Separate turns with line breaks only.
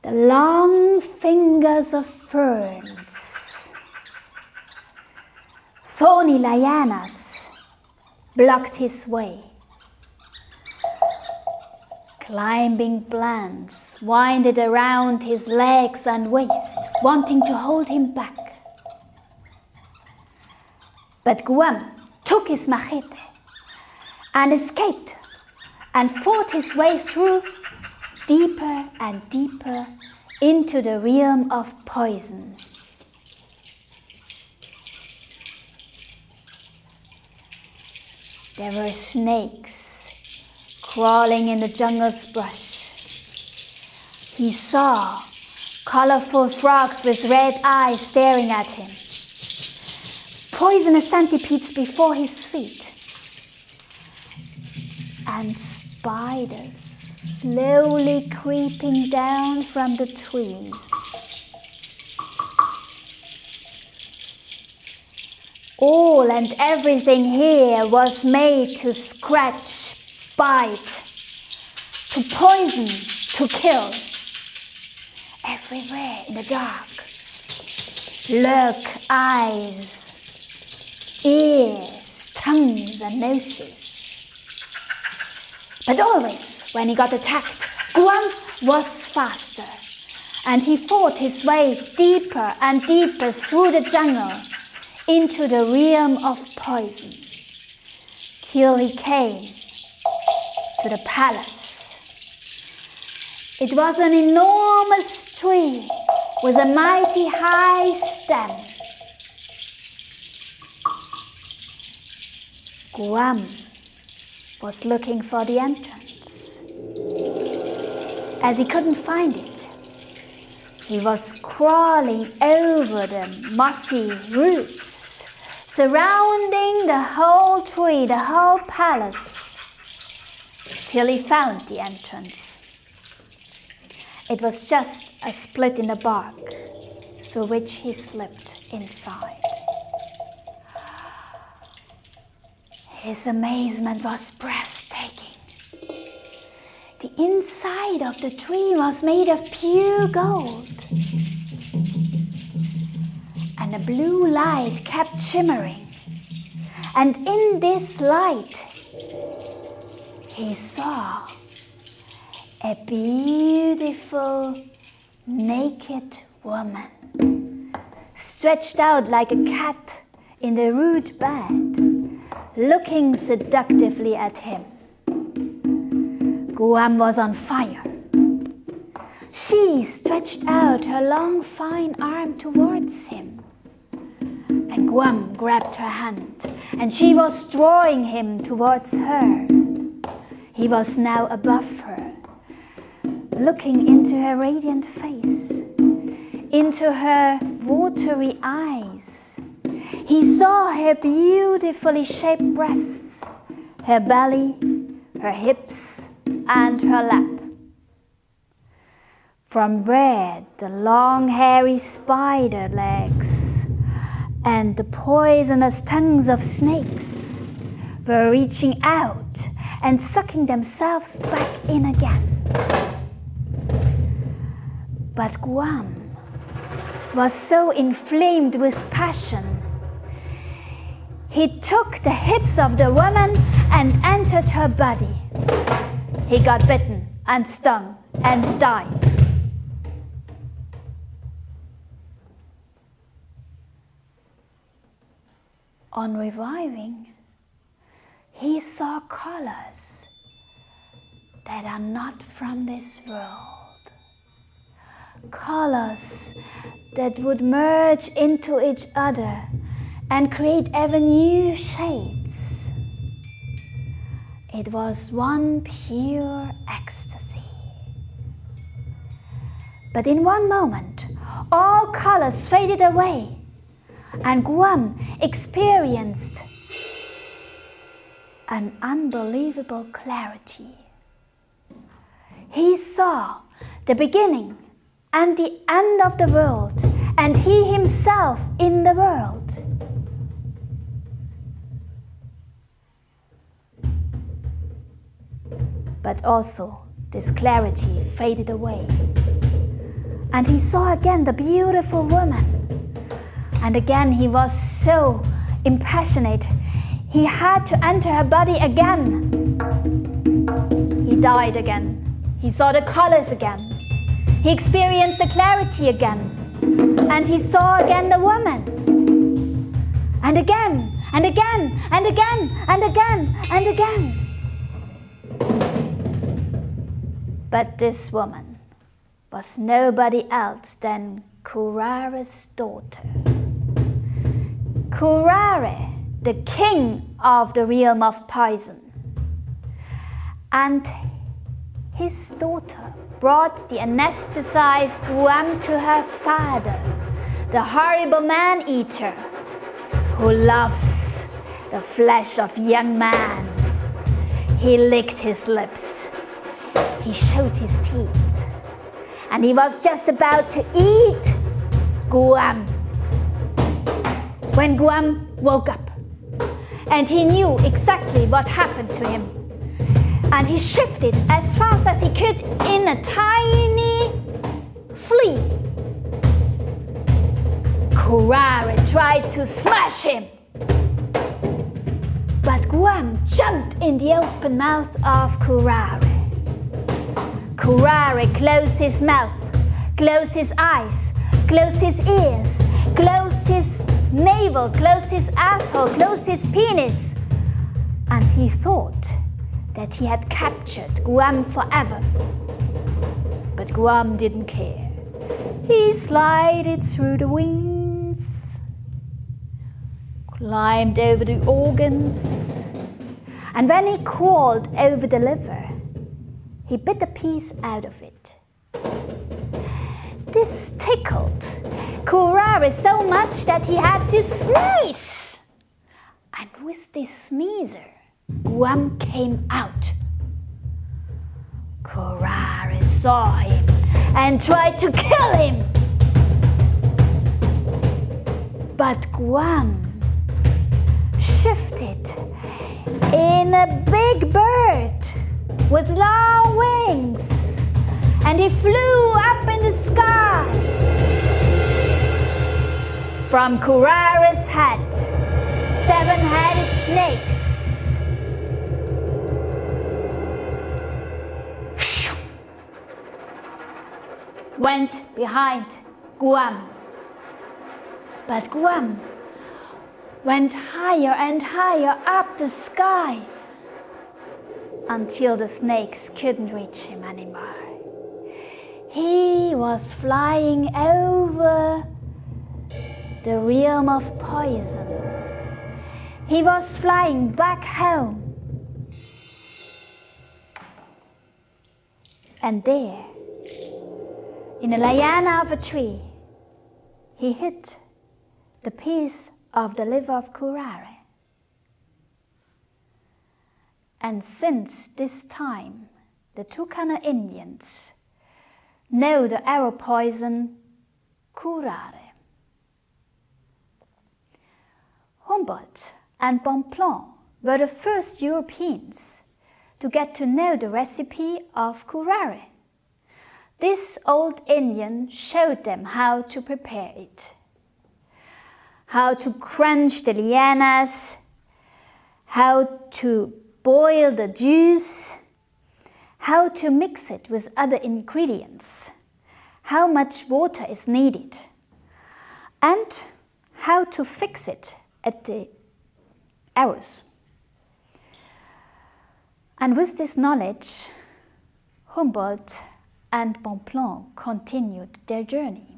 The long fingers of ferns, thorny lianas blocked his way. Climbing plants winded around his legs and waist, wanting to hold him back. But Guam took his machete and escaped and fought his way through deeper and deeper into the realm of poison. There were snakes crawling in the jungle's brush. He saw colorful frogs with red eyes staring at him, poisonous centipedes before his feet, and spiders slowly creeping down from the trees. All and everything here was made to scratch, bite, to poison, to kill. Everywhere in the dark lurk eyes, ears, tongues and noses. But always when he got attacked, Guam was faster, and he fought his way deeper and deeper through the jungle into the realm of poison, till he came to the palace. It was an enormous tree with a mighty high stem. Guam was looking for the entrance. As he couldn't find it, he was crawling over the mossy roots, surrounding the whole tree, the whole palace, till he found the entrance. It was just a split in the bark, through which he slipped inside. His amazement was breathtaking. The inside of the tree was made of pure gold, and the blue light kept shimmering. And in this light, he saw a beautiful, naked woman, stretched out like a cat in the rude bed, looking seductively at him. Guam was on fire. She stretched out her long, fine arm towards him, and Guam grabbed her hand, and she was drawing him towards her. He was now above her, looking into her radiant face, into her watery eyes. He saw her beautifully shaped breasts, her belly, her hips, and her lap. From where the long hairy spider legs and the poisonous tongues of snakes were reaching out and sucking themselves back in again. But Guam was so inflamed with passion, he took the hips of the woman and entered her body. He got bitten and stung and died. On reviving, he saw colors that are not from this world. Colors that would merge into each other and create ever new shades. It was one pure ecstasy. But in one moment, all colors faded away, and Guam experienced an unbelievable clarity. He saw the beginning and the end of the world, and he himself in the world. But also this clarity faded away and he saw again the beautiful woman. And again he was so impassionate. He had to enter her body again. He died again. He saw the colors again. He experienced the clarity again. And he saw again the woman. And again, and again, and again, and again, and again. But this woman was nobody else than Curare's daughter. Curare, the king of the realm of poison. And his daughter brought the anesthetized Guam to her father, the horrible man-eater, who loves the flesh of young man. He licked his lips. He showed his teeth. And he was just about to eat Guam when Guam woke up. And he knew exactly what happened to him. And he shifted as fast as he could in a tiny flea. Curare tried to smash him. But Guam jumped in the open mouth of Curare. Curare closed his mouth, closed his eyes, closed his ears, closed his navel, closed his asshole, closed his penis. And he thought that he had captured Guam forever. But Guam didn't care. He slided through the wings, climbed over the organs, and when he crawled over the liver, he bit a piece out of it. This tickled Curare so much that he had to sneeze. And with this sneezer, Guam came out. Curare saw him and tried to kill him. But Guam shifted in a big bird with long wings, and he flew up in the sky. From Curare's head, 7-headed snakes went behind Guam. But Guam went higher and higher up the sky until the snakes couldn't reach him anymore. He was flying over the realm of poison. He was flying back home. And there, in a liana of a tree, he hid the piece of the liver of Curare. And since this time, the Cumana Indians know the arrow poison Curare. Humboldt and Bonpland were the first Europeans to get to know the recipe of Curare. This old Indian showed them how to prepare it, how to crunch the lianas, how to boil the juice, how to mix it with other ingredients, how much water is needed, and how to fix it at the arrows. And with this knowledge, Humboldt and Bonpland continued their journey.